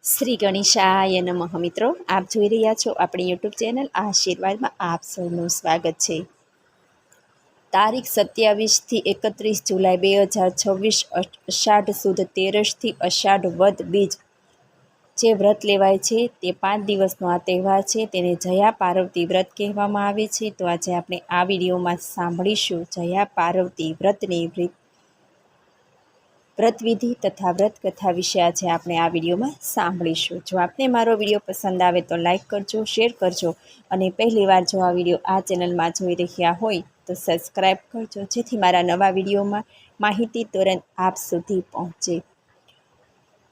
શ્રી ગણેશાય નમઃ. મિત્રો, આપ જોઈ રહ્યા છો આપણી યુટ્યુબ ચેનલ આશીર્વાદમાં આપ સૌનું સ્વાગત છે. તારીખ 27થી 31 જુલાઈ 2026 અષાઢ સુદ તેરસથી અષાઢ વદ બીજ જે વ્રત લેવાય છે તે 5 દિવસનો આ તહેવાર છે. તેને જયા પાર્વતી વ્રત કહેવામાં આવે છે. તો આજે આપણે આ વિડીયોમાં સાંભળીશું જયા પાર્વતી વ્રતની વ્રતવિધિ તથા વ્રત કથા વિશે આજે આપણે આ વિડીયોમાં સાંભળીશું. જો આપને મારો વિડીયો પસંદ આવે તો લાઈક કરજો, શેર કરજો અને પહેલીવાર જો આ વિડીયો આ ચેનલમાં જોઈ રહ્યા હોય તો સબસ્ક્રાઈબ કરજો, જેથી મારા નવા વિડીયોમાં માહિતી તુરંત આપ સુધી પહોંચે.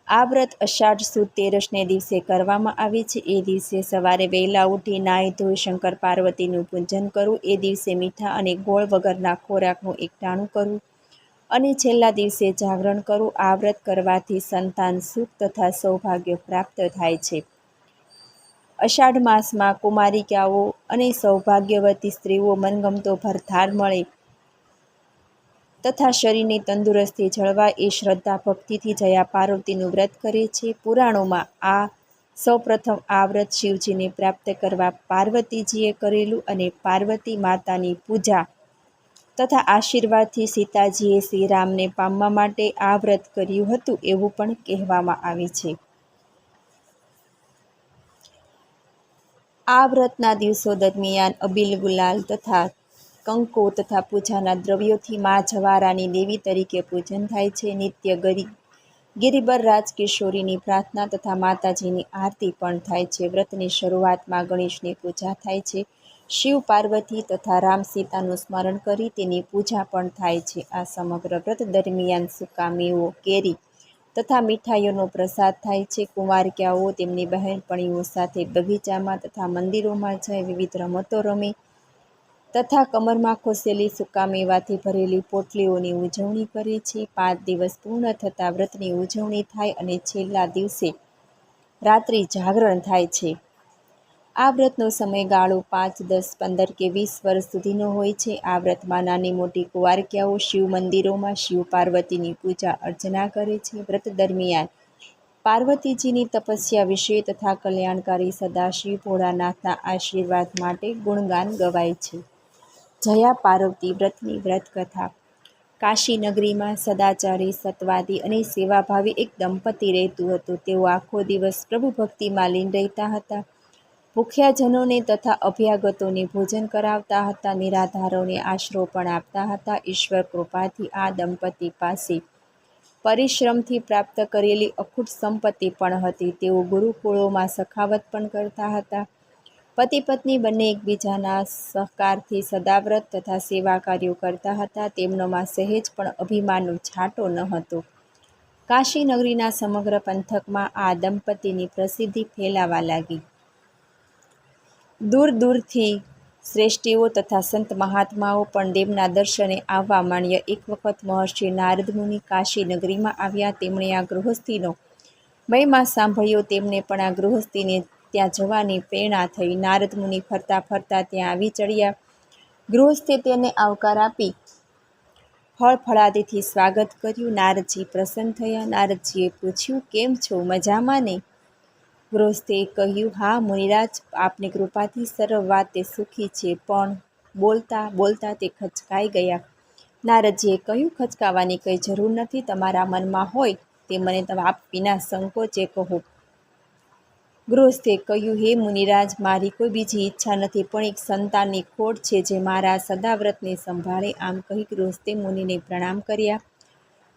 આ વ્રત અષાઢ સુદ તેરસને દિવસે કરવામાં આવે છે. એ દિવસે સવારે વહેલા ઉઠી નાહી ધોઈ શંકર પાર્વતીનું પૂજન કરવું. એ દિવસે મીઠા અને ગોળ વગરના ખોરાકનું એકટાણું કરવું અને છેલ્લા દિવસે જાગરણ કરવું. આ વ્રત કરવાથી સંતાન સુખ તથા સૌભાગ્ય પ્રાપ્ત થાય છે. અષાઢ માસમાં કુમારિકાઓ અને સૌભાગ્યવતી સ્ત્રીઓ મનગમતો ભરથાર મળે તથા શરીરની તંદુરસ્તી જળવાય એ શ્રદ્ધા ભક્તિથી જયા પાર્વતીનું વ્રત કરે છે. પુરાણોમાં સૌપ્રથમ આ વ્રત શિવજીને પ્રાપ્ત કરવા પાર્વતીજીએ કરેલું અને પાર્વતી માતાની પૂજા તથા આશીર્વાદથી સીતાજીએ શ્રીરામને પામવા માટે આ વ્રત કર્યું હતું એવું પણ કહેવામાં આવે છે. આ વ્રતના દિવસો દરમિયાન અબીલ, ગુલાલ તથા કંકુ તથા પૂજાના દ્રવ્યોથી મા જવારાની દેવી તરીકે પૂજન થાય છે. નિત્ય ગિરિબર રાજકિશોરીની પ્રાર્થના તથા માતાજીની આરતી પણ થાય છે. વ્રતની શરૂઆતમાં ગણેશની પૂજા થાય છે. શિવ પાર્વતી તથા રામ સીતાનું સ્મરણ કરી તેની પૂજા પણ થાય છે. આ સમગ્ર વ્રત દરમિયાન સૂકા મેવો, કેરી તથા મીઠાઈઓનો પ્રસાદ થાય છે. કુંવારિકાઓ તેમની બહેનપણીઓ સાથે બગીચામાં તથા મંદિરોમાં જઈ વિવિધ રમતો રમે તથા કમરમાં ખોસેલી સૂકા મેવાથી ભરેલી પોટલીઓની ઉજવણી કરે છે. 5 દિવસ પૂર્ણ થતાં વ્રતની ઉજવણી થાય અને છેલ્લા દિવસે રાત્રિ જાગરણ થાય છે. આ વ્રતનો સમયગાળો 5, 10, 15 કે 20 વર્ષ સુધીનો હોય છે. આ વ્રતમાં નાની મોટી કુંવારિકાઓ શિવ મંદિરોમાં શિવ પાર્વતીની પૂજા અર્ચના કરે છે. વ્રત દરમિયાન પાર્વતીજીની તપસ્યા વિશે તથા કલ્યાણકારી સદાશિવ ભોળાનાથના આશીર્વાદ માટે ગુણગાન ગવાય છે. જયા પાર્વતી વ્રતની વ્રતકથા. કાશી નગરીમાં સદાચારી, સત્વાદી અને સેવાભાવી એક દંપતી રહેતું હતું. તેઓ આખો દિવસ પ્રભુ ભક્તિમાં લીન રહેતા હતા. ભૂખ્યા જનોને તથા અભ્યાગતોને ભોજન કરાવતા હતા. નિરાધારોને આશરો પણ આપતા હતા. ઈશ્વર કૃપાથી આ દંપતી પાસે પરિશ્રમથી પ્રાપ્ત કરેલી અખૂટ સંપત્તિ પણ હતી. તેઓ ગુરુકુળોમાં સખાવત પણ કરતા હતા. પતિ પત્ની બંને એકબીજાના સહકારથી સદાવ્રત તથા સેવા કાર્યો કરતા હતા. તેમનોમાં સહેજ પણ અભિમાનનો છાંટો ન હતો. કાશી નગરીના સમગ્ર પંથકમાં આ દંપતીની પ્રસિદ્ધિ ફેલાવા લાગી. દૂર દૂરથી શ્રેષ્ઠીઓ તથા સંત મહાત્માઓ પણ તેમના દર્શને આવવા માંડ્યા. એક વખત મહર્ષિ નારદ મુનિ કાશી નગરીમાં આવ્યા. તેમણે આ ગૃહસ્થીનો મહિમા સાંભળ્યો. તેમને પણ આ ગૃહસ્થીને ત્યાં જવાની પ્રેરણા થઈ. નારદ મુનિ ફરતા ફરતા ત્યાં આવી ચડ્યા. ગૃહસ્થે તેને આવકાર આપી ફળફળાદિથી સ્વાગત કર્યું. નારદજી પ્રસન્ન થયા. નારદજીએ પૂછ્યું, કેમ છો, મજામાં ને? ગૃહસ્થે કહ્યું, હા મુનિરાજ, આપની કૃપાથી સર્વ વાતે સુખી છે. પણ બોલતા બોલતા તે ખચકાઈ ગયા. નારદજીએ કહ્યું, ખચકાવાની કંઈ જરૂર નથી. તમારા મનમાં હોય તે મને આપ વિના સંકોચે કહો. ગૃહસ્થે કહ્યું, હે મુનિરાજ, મારી કોઈ બીજી ઈચ્છા નથી, પણ એક સંતાનની ખોટ છે જે મારા સદાવ્રતને સંભાળે. આમ કહી ગૃહસ્થે મુનિને પ્રણામ કર્યા.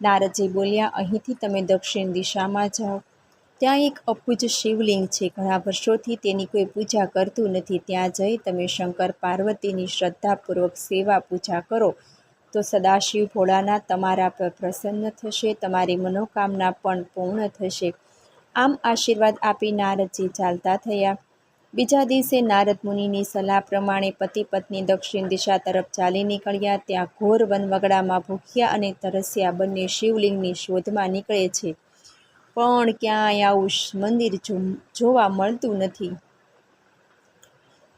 નારદજી બોલ્યા, અહીંથી તમે દક્ષિણ દિશામાં જાઓ. ત્યાં એક અબુજ શિવલિંગ છે. ઘણા વર્ષોથી તેની કોઈ પૂજા કરતું નથી. ત્યાં જઈ તમે શંકર પાર્વતીની શ્રદ્ધાપૂર્વક સેવા પૂજા કરો તો સદાશિવ ભોળાનાથ તમારા પર પ્રસન્ન થશે. તમારી મનોકામના પણ પૂર્ણ થશે. આમ આશીર્વાદ આપી નારદજી ચાલતા થયા. બીજા દિવસે નારદ મુનિની સલાહ પ્રમાણે પતિ પત્ની દક્ષિણ દિશા તરફ ચાલી નીકળ્યા. ત્યાં ઘોર વનવગડામાં ભૂખ્યા અને તરસ્યા બંને શિવલિંગની શોધમાં નીકળે છે, પણ ક્યાંય આવું મંદિર જોવા મળતું નથી.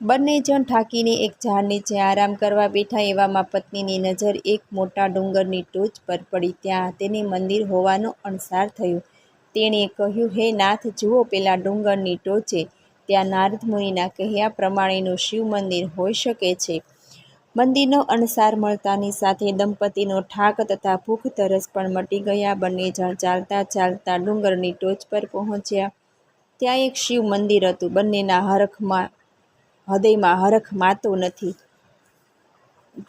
બંને જણ થાકીને એક ઝાડ નીચે આરામ કરવા બેઠા. એવામાં પત્નીની નજર એક મોટા ડુંગરની ટોચ પર પડી. ત્યાં તેને મંદિર હોવાનો અણસાર થયો. તેણે કહ્યું, હે નાથ, જુઓ પેલા ડુંગરની ટોચે ત્યાં નારદ મુનિના કહ્યા પ્રમાણેનું શિવ મંદિર હોઈ શકે છે. મંદિરનો અણસાર મળતાની સાથે દંપતીનો થાક તથા ભૂખ તરસ પણ મટી ગયા. બંને જણ ચાલતા ચાલતા ડુંગરની ટોચ પર પહોંચ્યા. ત્યાં એક શિવ મંદિર હતું. બંનેના હૃદયમાં હરખ માતો નથી.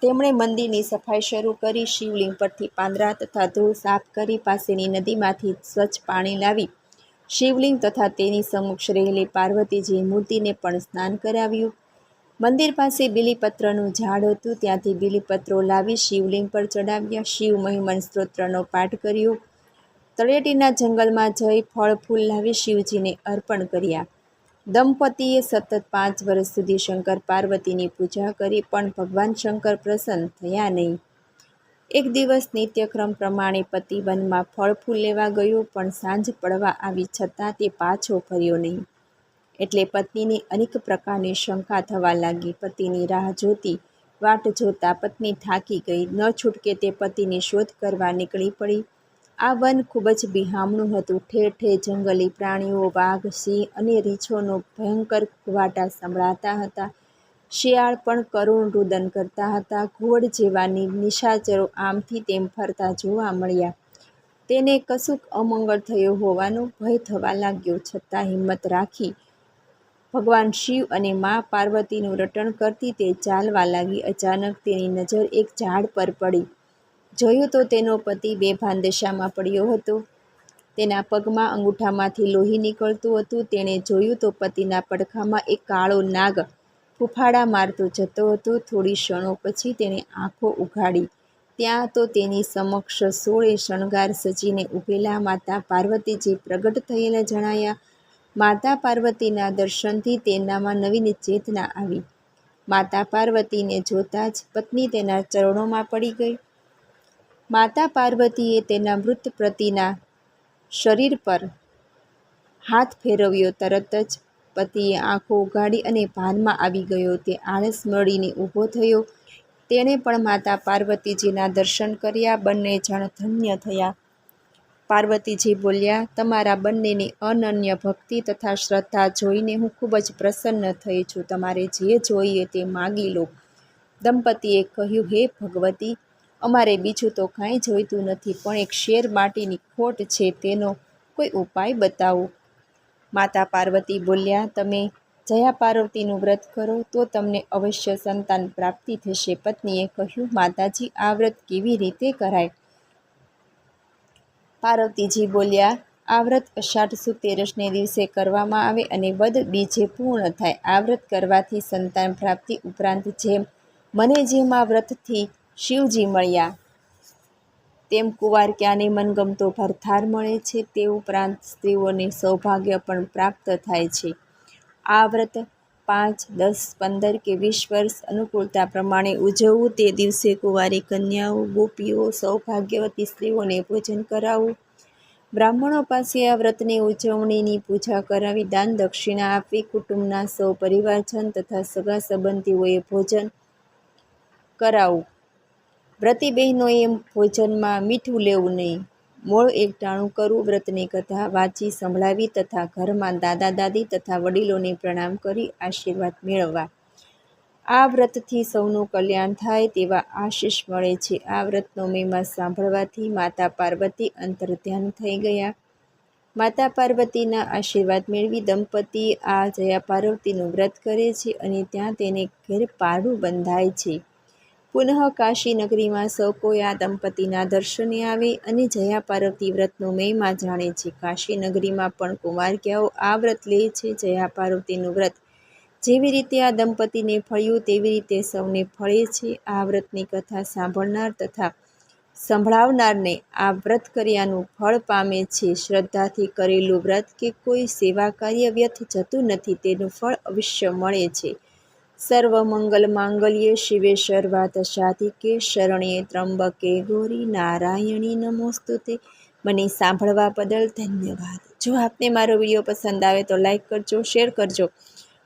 તેમણે મંદિરની સફાઈ શરૂ કરી. શિવલિંગ પરથી પાંદડા તથા ધૂળ સાફ કરી પાસેની નદીમાંથી સ્વચ્છ પાણી લાવી શિવલિંગ તથા તેની સમક્ષ રહેલી પાર્વતીજી મૂર્તિને પણ સ્નાન કરાવ્યું. મંદિર પાસે બીલીપત્રનું ઝાડ હતું. ત્યાંથી બીલીપત્રો લાવી શિવલિંગ પર ચડાવ્યા. શિવ મહિમન સ્તોત્રનો પાઠ કર્યો. તળેટીના જંગલમાં જઈ ફળ ફૂલ લાવી શિવજીને અર્પણ કર્યા. દંપતીએ સતત 5 વર્ષ સુધી શંકર પાર્વતીની પૂજા કરી, પણ ભગવાન શંકર પ્રસન્ન થયા નહીં. એક દિવસ નિત્યક્રમ પ્રમાણે પતિ વનમાં ફળ ફૂલ લેવા ગયો, પણ સાંજ પડવા આવી છતાં તે પાછો ફર્યો નહીં. એટલે પત્નીને અનેક પ્રકારની શંકા થવા લાગી. પતિની રાહ જોતી વાટ જોતા પત્ની થાકી ગઈ. ન છૂટકે તે પતિની શોધ કરવા નીકળી પડી. આ વન ખૂબ જ બિહામણું હતું. ઠેર ઠેર જંગલી પ્રાણીઓ, વાઘ, સિંહ અને રીંછોનો ભયંકર ઘુવાટા સંભળાતા હતા. શિયાળ પણ કરુણ રુદન કરતા હતા. ઘુવડ જેવા નિશાચરો આમથી તેમ ફરતા જોવા મળ્યા. તેને કશુંક અમંગળ થયો હોવાનો ભય થવા લાગ્યો. છતાં હિંમત રાખી ભગવાન શિવ અને મા પાર્વતીનું રટણ કરતી તે ચાલવા લાગી. અચાનક તેની નજર એક ઝાડ પર પડી. જોયું તો તેનો પતિ બેભાન દશામાં પડ્યો હતો. તેના પગમાં અંગૂઠામાંથી લોહી નીકળતું હતું. તેણે જોયું તો પતિના પડખામાં એક કાળો નાગ ફૂફાડા મારતો જતો હતો. થોડી ક્ષણો પછી તેણે આંખો ઉઘાડી. ત્યાં તો તેની સમક્ષ 16 શણગાર સજીને ઊભેલા માતા પાર્વતીજી પ્રગટ થયેલ જણાયા. માતા પાર્વતીના દર્શનથી તેનામાં નવીન ચેતના આવી. માતા પાર્વતીને જોતાં જ પત્ની તેના ચરણોમાં પડી ગઈ. માતા પાર્વતીએ તેના મૃત પતિના શરીર પર હાથ ફેરવ્યો. તરત જ પતિએ આંખો ઉઘાડી અને ભાનમાં આવી ગયો. તે આળસ મળીને ઊભો થયો. તેણે પણ માતા પાર્વતીજીના દર્શન કર્યા. બંને જણ ધન્ય થયા. પાર્વતીજી બોલ્યા, તમારા બંનેની અનન્ય ભક્તિ તથા શ્રદ્ધા જોઈને હું ખૂબ જ પ્રસન્ન થઈ છું. તમારે જે જોઈએ તે માગી લો. દંપતીએ કહ્યું, હે ભગવતી, અમારે બીજું તો કાંઈ જોઈતું નથી, પણ એક શેર માટીની ખોટ છે, તેનો કોઈ ઉપાય બતાવો. માતા પાર્વતી બોલ્યા, તમે જયા પાર્વતીનું વ્રત કરો તો તમને અવશ્ય સંતાન પ્રાપ્તિ થશે. પત્નીએ કહ્યું, માતાજી, આ વ્રત કેવી રીતે કરાય? પાર્વતીજી બોલ્યા, આ વ્રત અષાઢ સુદ તેરસને દિવસે કરવામાં આવે અને વદ બીજે પૂર્ણ થાય. આ વ્રત કરવાથી સંતાન પ્રાપ્તિ ઉપરાંત જેમ આ વ્રતથી શિવજી મળ્યા, તેમ કુંવારિકાને મનગમતો ભરથાર મળે છે. તે ઉપરાંત સ્ત્રીઓને સૌભાગ્ય પણ પ્રાપ્ત થાય છે. આ વ્રત 5, 10, 15 કે 20 વર્ષ અનુકૂળતા પ્રમાણે ઉજવવું. તે દિવસે કુંવારી કન્યાઓ, ગોપીઓ, સૌભાગ્યવતી સ્ત્રીઓને ભોજન કરાવવું. બ્રાહ્મણો પાસે આ વ્રતની ઉજવણીની પૂજા કરાવી, દાન દક્ષિણા આપવી. કુટુંબના સૌ પરિવારજન તથા સગા સંબંધીઓએ ભોજન કરાવવું. વ્રતી બહેનોએ ભોજનમાં મીઠું લેવું નહીં. મોળ એકટાણું કરવું. વ્રતની કથા વાંચી સંભળાવી તથા ઘરમાં દાદા દાદી તથા વડીલોને પ્રણામ કરી આશીર્વાદ મેળવવા. આ વ્રતથી સૌનું કલ્યાણ થાય તેવા આશીષ મળે છે. આ વ્રતનો મહિમા સાંભળવાથી માતા પાર્વતી અંતર્ધ્યાન થઈ ગયા. માતા પાર્વતીના આશીર્વાદ મેળવી દંપતી આ જયા પાર્વતીનું વ્રત કરે છે અને ત્યાં તેને ઘેર પારણું બંધાય છે. પુનઃ કાશી નગરીમાં સૌ કોઈ આ દંપતીના દર્શને આવે અને જયા પાર્વતી વ્રતનો મહિમા જાણે છે. કાશી નગરીમાં પણ કુંવારિકાઓ આ વ્રત લે છે. જયા પાર્વતીનું વ્રત જેવી રીતે આ દંપતીને ફળ્યું તેવી રીતે સૌને ફળે છે. આ વ્રતની કથા સાંભળનાર તથા સંભળાવનારને આ વ્રત કર્યાનું ફળ પામે છે. શ્રદ્ધાથી કરેલું વ્રત કે કોઈ સેવા કાર્ય વ્યર્થ જતું નથી, તેનું ફળ અવશ્ય મળે છે. સર્વ મંગલ માંગલ્યે શિવે સર્વાર્થ સાધિકે શરણ્યે ત્રંબકે ગૌરી નારાયણી નમોસ્તુતે. મને સાંભળવા બદલ ધન્યવાદ. જો આપને મારો વિડીયો પસંદ આવે તો લાઈક કરજો, શેર કરજો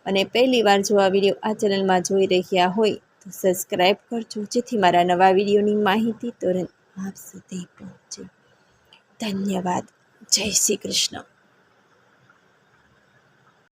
અને પહેલી વાર જો આ વિડીયો આ ચેનલમાં જોઈ રહ્યા હોય તો સબસ્ક્રાઈબ કરજો, જેથી મારા નવા વિડીયોની માહિતી તુરંત આપ સુધી પહોંચે. ધન્યવાદ. જય શ્રી કૃષ્ણ.